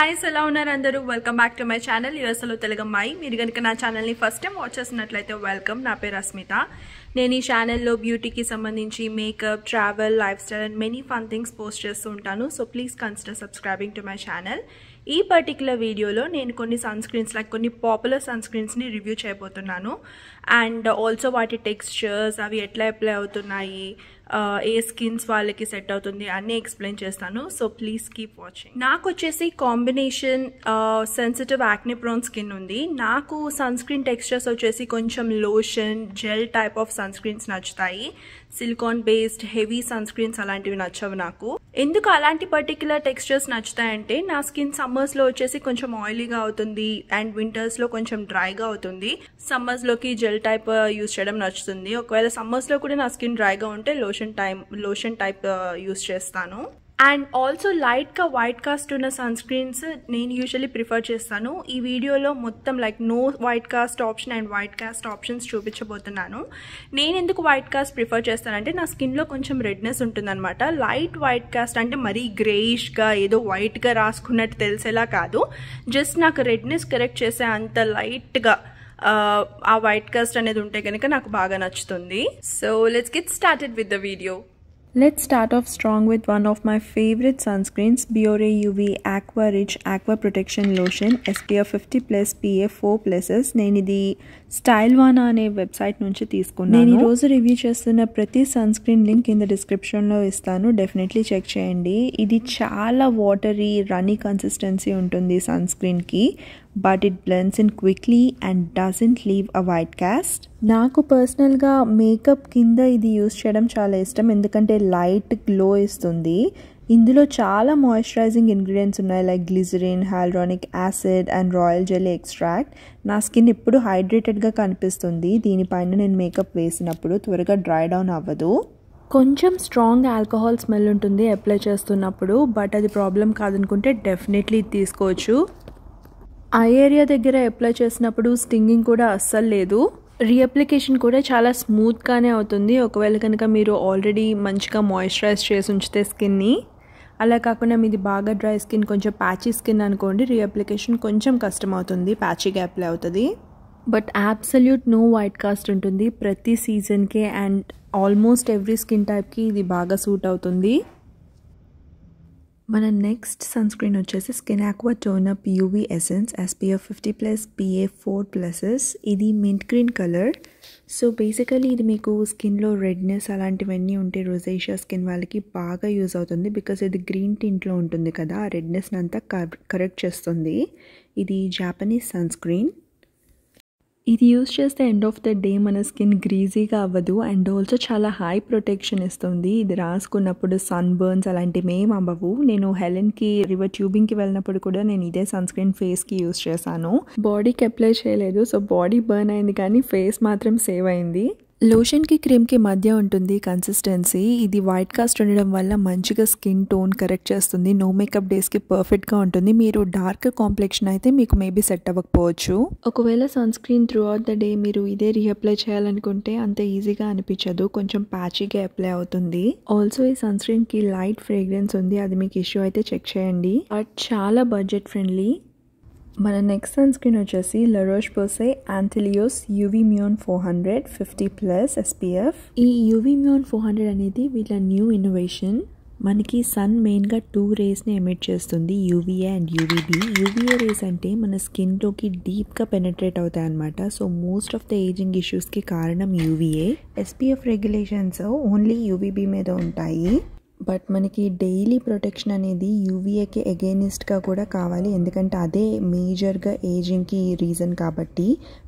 guys, ఎలా ఉన్నారు అందరూ? Welcome back to my channel యూఎస్లో తెలుగు అమ్మాయి. మీరు కనుక నా ఛానల్ని ఫస్ట్ టైం వాచ్ చేస్తున్నట్లయితే వెల్కమ్. నా పేరు రస్మిత. నేను ఈ ఛానల్లో బ్యూటీకి సంబంధించి makeup, travel, life style and many fun things post చేస్తూ ఉంటాను. So please consider subscribing to my channel. ఈ పర్టికులర్ వీడియోలో నేను కొన్ని సన్ స్క్రీన్స్ లైక్ కొన్ని పాపులర్ సన్ స్క్రీన్స్ని రివ్యూ చేయబోతున్నాను. అండ్ ఆల్సో వాటి టెక్స్చర్స్, అవి ఎట్లా అప్లై అవుతున్నాయి, ఏ స్కిన్స్ వాళ్ళకి సెట్ అవుతుంది అన్నీ ఎక్స్ప్లెయిన్ చేస్తాను. So please keep watching. నాకు వచ్చేసి combination sensitive acne prone skin ఉంది. నాకు సన్ స్క్రీన్ టెక్స్చర్స్ వచ్చేసి కొంచెం lotion, gel type of sun screens నచ్చుతాయి. Silicone based heavy sun screens అలాంటివి నచ్చవు నాకు. ఎందుకు అలాంటి పర్టికులర్ టెక్స్చర్స్ నచ్చుతాయంటే నా స్కిన్ సమ్మర్స్లో వచ్చేసి కొంచెం ఆయిలీగా అవుతుంది అండ్ వింటర్స్లో కొంచెం డ్రైగా అవుతుంది. సమ్మర్స్లోకి జెల్ టైప్ యూస్ చేయడం నచ్చుతుంది. ఒకవేళ సమ్మర్స్లో కూడా నా స్కిన్ డ్రైగా ఉంటే లోషన్ టైప్ యూస్ చేస్తాను. అండ్ ఆల్సో లైట్గా వైట్ కాస్ట్ ఉన్న సన్ స్క్రీన్స్ నేను యూజువల్లీ ప్రిఫర్ చేస్తాను. ఈ వీడియోలో మొత్తం like no white cast option and white cast options చూపించబోతున్నాను. నేను ఎందుకు వైట్ కాస్ట్ ప్రిఫర్ చేస్తానంటే నా స్కిన్లో కొంచెం రెడ్నెస్ ఉంటుందన్నమాట. లైట్ వైట్ కాస్ట్ అంటే మరీ గ్రేయిష్గా ఏదో వైట్గా రాసుకున్నట్టు తెలిసేలా కాదు. జస్ట్ నాకు రెడ్నెస్ కరెక్ట్ చేసే అంత లైట్గా ఆ వైట్ కాస్ట్ అనేది ఉంటే కనుక నాకు బాగా నచ్చుతుంది. So let's get started with the video. Let's start off strong with one of my favorite sunscreens, Biore UV Aqua Rich Aqua Protection Lotion SPF 50+ PA 4+. నేను ఇది స్టైల్వానా అనే వెబ్సైట్ నుంచి తీసుకున్నాను. నేను ఈరోజు రివ్యూ చేస్తున్న ప్రతి సన్ స్క్రీన్ లింక్ కింద డిస్క్రిప్షన్లో ఇస్తాను. డెఫినెట్లీ చెక్ చేయండి. ఇది చాలా వాటరీ రన్నీ కన్సిస్టెన్సీ ఉంటుంది సన్ స్క్రీన్కి, but it blends in quickly and doesn't leave a white cast. నాకు పర్సనల్గా మేకప్ కింద ఇది యూస్ చేయడం చాలా ఇష్టం, ఎందుకంటే లైట్ గ్లో ఇస్తుంది. ఇందులో చాలా మాయిశ్చరైజింగ్ ఇంగ్రీడియంట్స్ ఉన్నాయి like glycerin, హైల్రానిక్ acid and royal jelly extract. నా స్కిన్ ఎప్పుడు హైడ్రేటెడ్గా కనిపిస్తుంది. దీనిపైన నేను మేకప్ వేసినప్పుడు త్వరగా డ్రై డౌన్ అవ్వదు. కొంచెం స్ట్రాంగ్ ఆల్కహాల్ స్మెల్ ఉంటుంది అప్లై చేస్తున్నప్పుడు, బట్ అది ప్రాబ్లం కాదనుకుంటే డెఫినెట్లీ తీసుకోవచ్చు. ఐ ఏరియా దగ్గర అప్లై చేసినప్పుడు స్టింగింగ్ కూడా అస్సలు లేదు. రీఅప్లికేషన్ కూడా చాలా స్మూత్గానే అవుతుంది ఒకవేళ కనుక మీరు ఆల్రెడీ మంచిగా మాయిశ్చరైజ్ చేసి ఉంచితే స్కిన్ని. అలా కాకుండా మీది బాగా డ్రై స్కిన్, కొంచెం ప్యాచీ స్కిన్ అనుకోండి, రీఅప్లికేషన్ కొంచెం కష్టం అవుతుంది, ప్యాచీగా అప్లై అవుతుంది. But absolute no white cast ఉంటుంది ప్రతి సీజన్కే అండ్ ఆల్మోస్ట్ ఎవ్రీ స్కిన్ టైప్కి ఇది బాగా సూట్ అవుతుంది. మన నెక్స్ట్ సన్ స్క్రీన్ వచ్చేసి skin aqua tone up UV essence SPF 50+ PA 4+. ఇది mint green colour. So basically ఇది మీకు స్కిన్లో రెడ్నెస్ అలాంటివన్నీ ఉంటే రోజేషియా స్కిన్ వాళ్ళకి బాగా యూజ్ అవుతుంది. బికాస్ ఇది గ్రీన్ టింట్లో ఉంటుంది కదా, ఆ రెడ్నెస్ని అంతా కరెక్ట్ చేస్తుంది. ఇది జాపనీస్ సన్ స్క్రీన్. ఇది యూజ్ చేస్తే ఎండ్ ఆఫ్ ద డే మన స్కిన్ గ్రీజీగా అవ్వదు అండ్ ఆల్సో చాలా హై ప్రొటెక్షన్ ఇస్తుంది. ఇది రాసుకున్నప్పుడు సన్ బర్న్స్ అలాంటివి ఏం అవ్వవు. నేను హెలెన్కి రివర్ ట్యూబింగ్కి వెళ్ళినప్పుడు కూడా నేను ఇదే సన్ స్క్రీన్ ఫేస్కి యూజ్ చేశాను. బాడీకి అప్లై చేయలేదు, సో బాడీ బర్న్ అయింది కానీ ఫేస్ మాత్రం సేవ్ అయింది. లోషన్కి క్రీమ్కి మధ్య ఉంటుంది కన్సిస్టెన్సీ. ఇది వైట్ కాస్ట్ ఉండడం వల్ల మంచిగా స్కిన్ టోన్ కరెక్ట్ చేస్తుంది. నో మేకప్ డేస్కి పర్ఫెక్ట్గా ఉంటుంది. మీరు డార్క్ కాంప్లెక్షన్ అయితే మీకు మేబీ సెట్ అవ్వకపోవచ్చు. ఒకవేళ sun screen throughout the day మీరు ఇదే రీఅప్లై చేయాలనుకుంటే అంత ఈజీగా అనిపించదు, కొంచెం ప్యాచీగా అప్లై అవుతుంది. ఆల్సో ఈ సన్ స్క్రీన్కి లైట్ ఫ్రేగ్రెన్స్ ఉంది, అది మీకు ఇష్యూ అయితే చెక్ చేయండి. బట్ చాలా బడ్జెట్ ఫ్రెండ్లీ. మన నెక్స్ట్ సన్ స్క్రీన్ వచ్చేసి La Roche-Posay Antelios UV Mion 400 50+ SPF. ఈ UV Mion 400 అనేది వీళ్ళ న్యూ ఇన్నోవేషన్. మనకి సన్ మెయిన్గా 2 రేస్ని ఎమిట్ చేస్తుంది, UVA and UVB. UVA rays అంటే మన స్కిన్లోకి డీప్గా పెనట్రేట్ అవుతాయి అన్నమాట. So most of the ageing ఇష్యూస్కి కారణం UVA. SPF regulations only UVB మీద ఉంటాయి. బట్ మనకి డైలీ ప్రొటెక్షన్ అనేది యూవీఏకి అగెయినిస్ట్గా కూడా కావాలి, ఎందుకంటే అదే మేజర్గా ఏజింగ్కి రీజన్ కాబట్టి.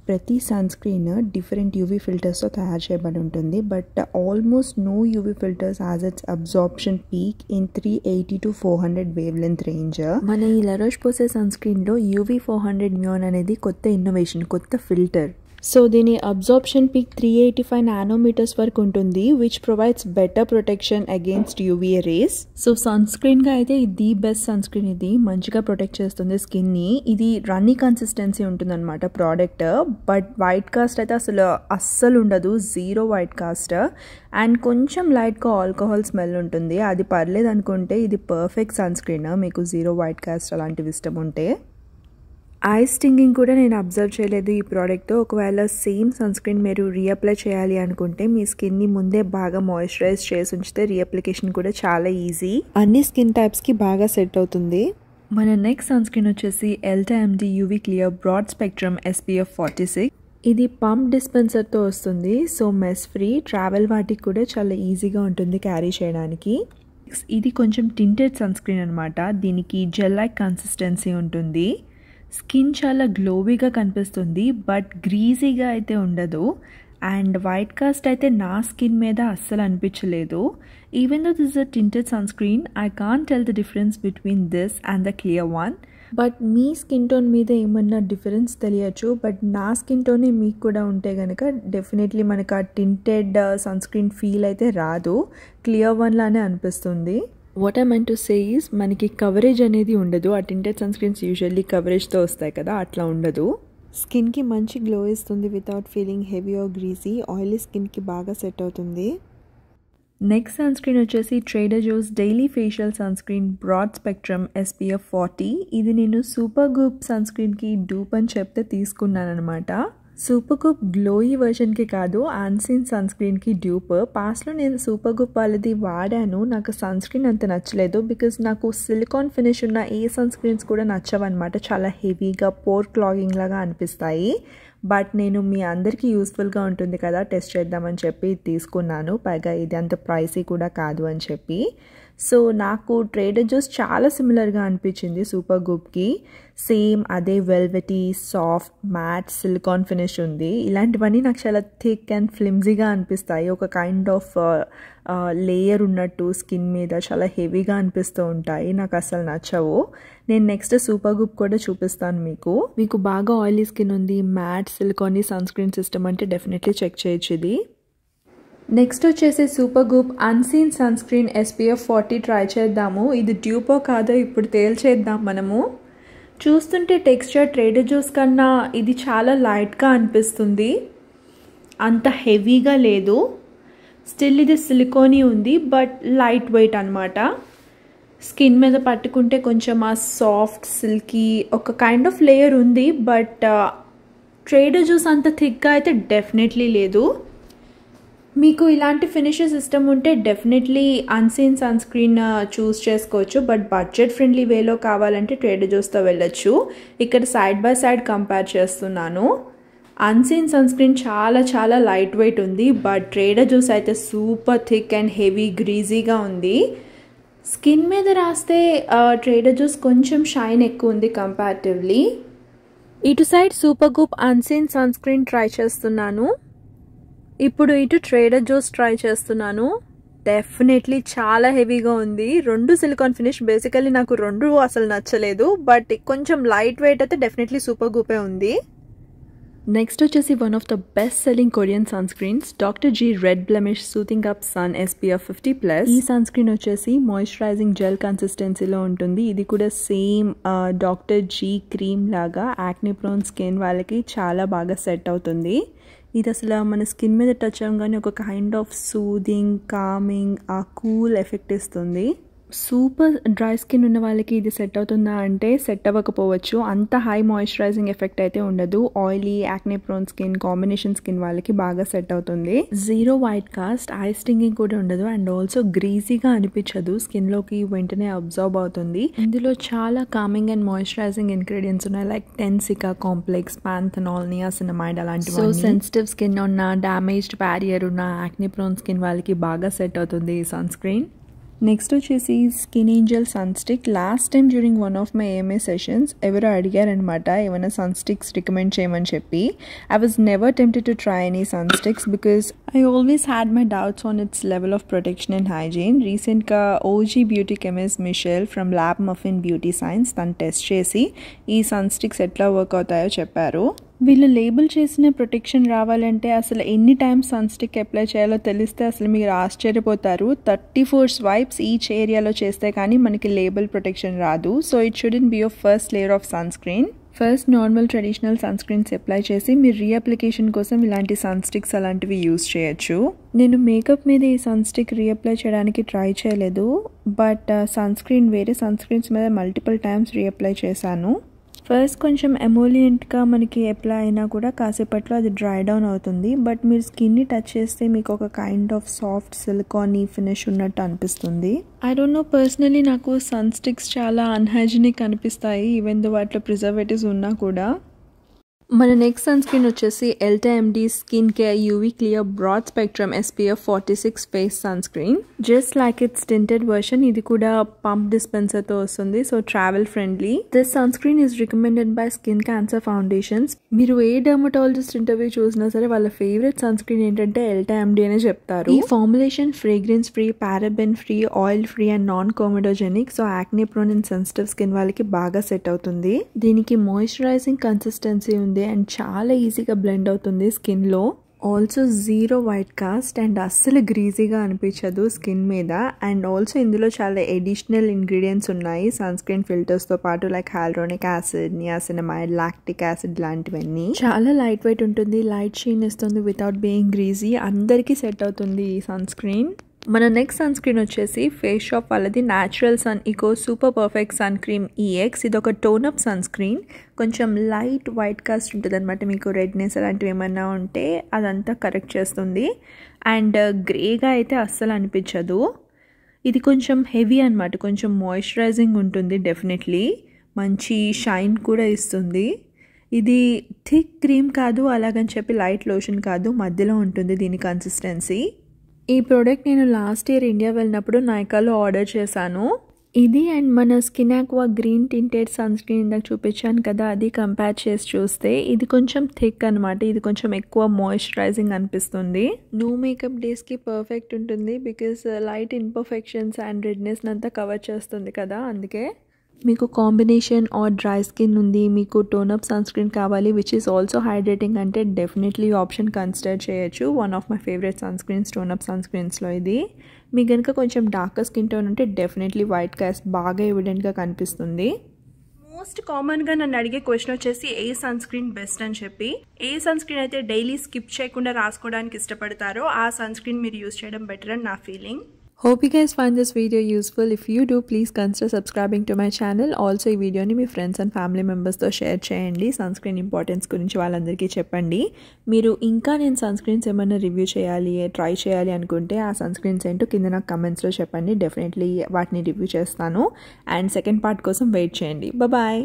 ప్రతి సన్ స్క్రీన్ డిఫరెంట్ యూవీ ఫిల్టర్స్తో తయారు చేయబడి ఉంటుంది. But almost no UV filters has its absorption peak in 380 to 400 wavelength range. మన ఈ La Roche-Posay సన్ స్క్రీన్లో UV 400 మ్యూన్ అనేది కొత్త ఇన్నోవేషన్, కొత్త ఫిల్టర్. సో దీని అబ్జార్ప్షన్ పీక్ 385 నానోమీటర్స్ వరకు ఉంటుంది, which provides better protection against UVA rays. So sun స్క్రీన్గా అయితే ది బెస్ట్ సన్ స్క్రీన్, ఇది మంచిగా ప్రొటెక్ట్ చేస్తుంది స్కిన్ని. ఇది రన్నీ కన్సిస్టెన్సీ ఉంటుందన్నమాట ప్రోడక్ట్, బట్ వైట్ కాస్ట్ అయితే అస్సలు ఉండదు, జీరో వైట్ కాస్ట్. అండ్ కొంచెం లైట్గా ఆల్కహాల్ స్మెల్ ఉంటుంది, అది పర్లేదు అనుకుంటే ఇది పర్ఫెక్ట్ సన్ స్క్రీన్ మీకు జీరో వైట్ కాస్ట్ అలాంటివి ఇష్టం ఉంటే. ఐ స్టింగింగ్ కూడా నేను అబ్జర్వ్ చేయలేదు ఈ ప్రోడక్ట్తో. ఒకవేళ సేమ్ సన్ స్క్రీన్ మీరు రీఅప్లై చేయాలి అనుకుంటే మీ స్కిన్ని ముందే బాగా మాయిశ్చరైజ్ చేసి ఉంచితే రీఅప్లికేషన్ కూడా చాలా ఈజీ, అన్ని స్కిన్ టైప్స్కి బాగా సెట్ అవుతుంది. మన నెక్స్ట్ సన్ స్క్రీన్ వచ్చేసి EltaMD UV clear broad spectrum SPF 46. ఇది పంప్ డిస్పెన్సర్తో వస్తుంది, సో మెస్ ఫ్రీ, ట్రావెల్ వాటికి కూడా చాలా ఈజీగా ఉంటుంది క్యారీ చేయడానికి. ఇది కొంచెం టింటెడ్ సన్ స్క్రీన్ అనమాట, దీనికి జెల్ లైక్ కన్సిస్టెన్సీ ఉంటుంది. స్కిన్ చాలా గ్లోవీగా కనిపిస్తుంది, బట్ గ్రీజీగా అయితే ఉండదు. అండ్ వైట్ కాస్ట్ అయితే నా స్కిన్ మీద అస్సలు అనిపించలేదు. Even though this is a tinted sunscreen, I can't tell the difference between this and the clear one. But మీ స్కిన్ టోన్ మీద ఏమన్నా డిఫరెన్స్ తెలియచ్చు, బట్ నా స్కిన్ టోనే మీకు కూడా ఉంటే కనుక డెఫినెట్లీ మనకు ఆ టింటెడ్ సన్ స్క్రీన్ ఫీల్ అయితే రాదు, క్లియర్ వన్ లానే అనిపిస్తుంది. What I meant to say is మనకి కవరేజ్ అనేది ఉండదు, ఆ టింటెడ్ సన్ స్క్రీన్స్ యూజువల్లీ కవరేజ్తో వస్తాయి కదా, అట్లా ఉండదు. స్కిన్కి మంచి గ్లో ఇస్తుంది without feeling heavy or greasy, oily స్కిన్కి బాగా సెట్ అవుతుంది. నెక్స్ట్ సన్ స్క్రీన్ వచ్చేసి Trader Joe's daily facial sunscreen broad spectrum SPF 40. ఇది నేను సూపర్ గూప్ సన్ స్క్రీన్కి డూప్ అని చెప్తే తీసుకున్నాను అనమాట. సూపర్ గూప్ గ్లోయీ వర్షన్కి కాదు, ఆన్సీన్ సన్ స్క్రీన్కి డ్యూప్. పాస్ట్లో నేను సూపర్ గూప్ వాళ్ళది వాడాను, నాకు సన్ స్క్రీన్ అంత నచ్చలేదు, బికాజ్ నాకు సిలికాన్ ఫినిష్ ఉన్న ఏ సన్ స్క్రీన్స్ కూడా నచ్చవన్నమాట, చాలా హెవీగా పోర్ క్లాగింగ్ లాగా అనిపిస్తాయి. బట్ నేను మీ అందరికీ యూస్ఫుల్గా ఉంటుంది కదా టెస్ట్ చేద్దామని చెప్పి తీసుకున్నాను, పైగా ఇది అంత ప్రైసీ కూడా కాదు అని చెప్పి. సో నాకు ట్రేడర్ జోస్ చాలా సిమిలర్గా అనిపించింది సూపర్ గూప్కి, సేమ్ అదే velvety soft mat silicon finish ఉంది. ఇలాంటివన్నీ నాకు చాలా థిక్ అండ్ ఫ్లిమ్జీగా అనిపిస్తాయి, ఒక కైండ్ ఆఫ్ లేయర్ ఉన్నట్టు స్కిన్ మీద చాలా హెవీగా అనిపిస్తూ ఉంటాయి, నాకు అసలు నచ్చవు. నేను నెక్స్ట్ సూపర్ గూప్ కూడా చూపిస్తాను మీకు బాగా ఆయిలీ స్కిన్ ఉంది, matte silicone sun screen system అంటే డెఫినెట్లీ చెక్ చేయొచ్చు ఇది. నెక్స్ట్ వచ్చేసి super గూప్ unseen sun screen SPF 40 try చేద్దాము. ఇది డ్యూపో కాదో ఇప్పుడు తేల్చేద్దాం మనము. చూస్తుంటే టెక్స్చర్ ట్రేడర్ జోస్ కన్నా ఇది చాలా లైట్గా అనిపిస్తుంది, అంత హెవీగా లేదు. స్టిల్ ఇది సిలికోనీ ఉంది, బట్ లైట్ వెయిట్ అనమాట. స్కిన్ మీద పట్టుకుంటే కొంచెం ఆ సాఫ్ట్ సిల్కీ ఒక కైండ్ ఆఫ్ లేయర్ ఉంది, బట్ ట్రేడర్ జోస్ అంత థిక్గా అయితే డెఫినెట్లీ లేదు. మీకు ఇలాంటి ఫినిషెస్ ఇష్టం ఉంటే డెఫినెట్లీ అన్సీన్ సన్ స్క్రీన్ చూస్ చేసుకోవచ్చు, బట్ బడ్జెట్ ఫ్రెండ్లీ వేలో కావాలంటే ట్రేడర్ జోస్తో వెళ్ళొచ్చు. ఇక్కడ సైడ్ బై సైడ్ కంపేర్ చేస్తున్నాను. అన్సీన్ సన్ స్క్రీన్ చాలా చాలా లైట్ వెయిట్ ఉంది, బట్ ట్రేడర్ జోస్ అయితే సూపర్ థిక్ అండ్ హెవీ గ్రీజీగా ఉంది. స్కిన్ మీద రాస్తే ట్రేడర్ జోస్ కొంచెం షైన్ ఎక్కువ ఉంది కంపారిటివ్లీ. ఇటు side super గూప్ unseen sun screen try చేస్తున్నాను, ఇప్పుడు ఇటు ట్రేడర్ జోస్ ట్రై చేస్తున్నాను. డెఫినెట్లీ చాలా హెవీగా ఉంది, రెండు సిలికాన్ ఫినిష్. బేసికల్లీ నాకు రెండు అసలు నచ్చలేదు, బట్ కొంచెం లైట్ వెయిట్ అయితే డెఫినెట్లీ సూపర్ గూపే ఉంది. నెక్స్ట్ వచ్చేసి one of the best selling Korean sunscreens Dr. G red blemish soothing up sun SPF 50+. ఈ సన్ స్క్రీన్ వచ్చేసి మాయిశ్చరైజింగ్ జెల్ కన్సిస్టెన్సీలో ఉంటుంది. ఇది కూడా సేమ్ Dr. G క్రీమ్ లాగా యాక్నే ప్రోన్ స్కిన్ వాళ్ళకి చాలా బాగా సెట్ అవుతుంది. ఇది అసలు మన స్కిన్ మీద టచ్ అవ్వగానే ఒక కైండ్ ఆఫ్ సూదింగ్ కామింగ్ ఆ కూల్ ఎఫెక్ట్ ఇస్తుంది. సూపర్ డ్రై స్కిన్ ఉన్న వాళ్ళకి ఇది సెట్ అవుతుందా అంటే సెట్ అవ్వకపోవచ్చు, అంత హై మాయిశ్చరైజింగ్ ఎఫెక్ట్ అయితే ఉండదు. Oily acne prone skin combination skin వాళ్ళకి బాగా సెట్ అవుతుంది. Zero white cost, I stinging కూడా ఉండదు, అండ్ ఆల్సో గ్రీజీగా అనిపించదు, స్కిన్ లోకి వెంటనే అబ్జర్వ్ అవుతుంది. ఇందులో చాలా కామింగ్ అండ్ మాయిశ్చరైజింగ్ ఇంగ్రీడియంట్స్ ఉన్నాయి, లైక్ టెన్సికా కాంప్లెక్స్, పాంథనాల్, నియాసినమైడ్ అలాంటివి. సో సెన్సిటివ్ స్కిన్ ఉన్న, డ్యామేజ్డ్ బ్యారియర్ ఉన్న యాక్నే ప్రోన్ స్కిన్ వాళ్ళకి బాగా సెట్ అవుతుంది ఈ సన్ స్క్రీన్. నెక్స్ట్ వచ్చేసి skin angel sun stick. Last time during one of my AMA sessions ఎవరో అడిగారనమాట ఏమైనా సన్ స్టిక్స్ రికమెండ్ చేయమని చెప్పి. I was never tempted to try any sun sticks because I always had my doubts on it's level of protection and hygiene. రీసెంట్గా OG beauty chemist Michelle from lab muffin beauty science తను test చేసి ఈ sun sticks ఎట్లా work అవుతాయో చెప్పారు. వీళ్ళు label చేసిన protection రావాలంటే అసలు ఎన్ని టైమ్స్ సన్ స్టిక్ అప్లై చేయాలో తెలిస్తే అసలు మీరు ఆశ్చర్యపోతారు. 34 స్వైప్స్ ఈచ్ ఏరియాలో చేస్తే కానీ మనకి లేబుల్ ప్రొటెక్షన్ రాదు. So it shouldn't be your first layer of sunscreen. First normal traditional sunscreens apply చేసి మీరు రీఅప్లికేషన్ కోసం ఇలాంటి సన్ స్టిక్స్ అలాంటివి యూస్ చేయొచ్చు. నేను మేకప్ మీద ఈ సన్ స్టిక్ రీఅప్లై చేయడానికి ట్రై చేయలేదు, బట్ సన్ స్క్రీన్ వేరే సన్ స్క్రీన్స్ మీద మల్టిపుల్ టైమ్స్ రీఅప్లై చేశాను. ఫస్ట్ కొంచెం ఎమోలియంట్గా మనకి అప్లై అయినా కూడా కాసేపట్లో అది డ్రై డౌన్ అవుతుంది. బట్ మీరు స్కిన్ని టచ్ చేస్తే మీకు ఒక kind of soft silicone finish ఉన్నట్టు అనిపిస్తుంది. ఐ డోంట్ నో, పర్సనలీ నాకు సన్ స్టిక్స్ చాలా అన్హైజీనిక్ అనిపిస్తాయి, ఈవెన్ దో వాటిలో ప్రిజర్వేటివ్స్ ఉన్నా కూడా. మన నెక్స్ట్ సన్ స్క్రీన్ వచ్చేసి EltaMD skin care UV clear broad spectrum SPF 46 face sunscreen. Just like it's tinted version, ఇది కూడా పంప్ డిస్పెన్సర్తో వస్తుంది, so travel friendly. This sunscreen is recommended by skin cancer foundations. మీరు ఏ dermatologist interview చూసినా సరే వాళ్ళ favourite sun screen ఏంటంటే ఎల్టాఎండి అనే చెప్తారు. ఈ formulation fragrance free, paraben free, oil free and non comedogenic. So acne prone and sensitive skin వాళ్ళకి బాగా సెట్ అవుతుంది. దీనికి మాయిశ్చరైజింగ్ కన్సిస్టెన్సీ ఉంది అండ్ చాలా ఈజీగా బ్లెండ్ అవుతుంది స్కిన్లో. Also zero white cast and అస్సలు గ్రీజీగా అనిపించదు స్కిన్ మీద. అండ్ ఆల్సో ఇందులో చాలా ఎడిషనల్ ఇంగ్రీడియంట్స్ ఉన్నాయి సన్ స్క్రీన్ ఫిల్టర్స్తో పాటు, like hyaluronic acid, niacinamide, lactic acid లాంటివన్నీ. చాలా లైట్ వెయిట్ ఉంటుంది, లైట్ షైన్ ఇస్తుంది వితౌట్ బీయింగ్ గ్రీజీ. అందరికీ సెట్ అవుతుంది ఈ సన్ స్క్రీన్. మన నెక్స్ట్ సన్ స్క్రీన్ వచ్చేసి ఫేస్ షాప్ వాళ్ళది natural sun eco super perfect sun cream EX. ఇది ఒక టోన్ అప్ సన్ స్క్రీన్, కొంచెం లైట్ వైట్ కాస్ట్ ఉంటుంది అనమాట. మీకు రెడ్నెస్ అలాంటివి ఏమన్నా ఉంటే అదంతా కరెక్ట్ చేస్తుంది. అండ్ గ్రేగా అయితే అస్సలు అనిపించదు. ఇది కొంచెం హెవీ అనమాట, కొంచెం మాయిశ్చరైజింగ్ ఉంటుంది డెఫినెట్లీ, మంచి షైన్ కూడా ఇస్తుంది. ఇది థిక్ క్రీమ్ కాదు, అలాగని చెప్పి లైట్ లోషన్ కాదు, మధ్యలో ఉంటుంది దీని కన్సిస్టెన్సీ. ఈ ప్రోడక్ట్ నేను లాస్ట్ ఇయర్ ఇండియా వెళ్ళినప్పుడు నైకాలో ఆర్డర్ చేశాను. ఇది అండ్ మన skin aqua green tinted sunscreen ఇందాక చూపించాను కదా, అది కంపేర్ చేసి చూస్తే ఇది కొంచెం థిక్ అనమాట, ఇది కొంచెం ఎక్కువ మాయిశ్చరైజింగ్ అనిపిస్తుంది. నో మేకప్ డేస్కి పర్ఫెక్ట్ ఉంటుంది, because light imperfections and redness అంతా కవర్ చేస్తుంది కదా, అందుకే. మీకు కాంబినేషన్ ఆర్ డ్రై స్కిన్ ఉంది, మీకు టోనప్ సన్ స్క్రీన్ కావాలి విచ్ ఈస్ ఆల్సో హైడ్రేటింగ్ అంటే డెఫినెట్లీ ఆప్షన్ కన్సిడర్ చేయొచ్చు. One of my favourite sunscreens tone up సన్ స్క్రీన్స్లో ఇది. మీకు కనుక కొంచెం డార్కర్ స్కిన్ టోన్ ఉంటే డెఫినెట్లీ వైట్ కాస్ట్ బాగా ఎవిడెంట్గా కనిపిస్తుంది. మోస్ట్ కామన్గా నన్ను అడిగే క్వశ్చన్ వచ్చేసి ఏ సన్ స్క్రీన్ బెస్ట్ అని చెప్పి. ఏ సన్ స్క్రీన్ అయితే డైలీ స్కిప్ చేయకుండా రాసుకోవడానికి ఇష్టపడతారో ఆ సన్ స్క్రీన్ మీరు యూజ్ చేయడం బెటర్ అని నా feeling. Hope you guys find this video useful. If you do, please consider subscribing to my channel. Also ఈ వీడియోని మీ ఫ్రెండ్స్ అండ్ ఫ్యామిలీ మెంబర్స్తో షేర్ చేయండి. సన్ స్క్రీన్ ఇంపార్టెన్స్ గురించి వాళ్ళందరికీ చెప్పండి. మీరు ఇంకా నేను సన్ స్క్రీన్స్ ఏమైనా రివ్యూ చేయాలి, ట్రై చేయాలి అనుకుంటే ఆ సన్ స్క్రీన్స్ ఏంటో కింద నాకు కమెంట్స్లో చెప్పండి. డెఫినెట్లీ వాటిని రివ్యూ చేస్తాను. అండ్ సెకండ్ పార్ట్ కోసం వెయిట్ చేయండి. బాయ్.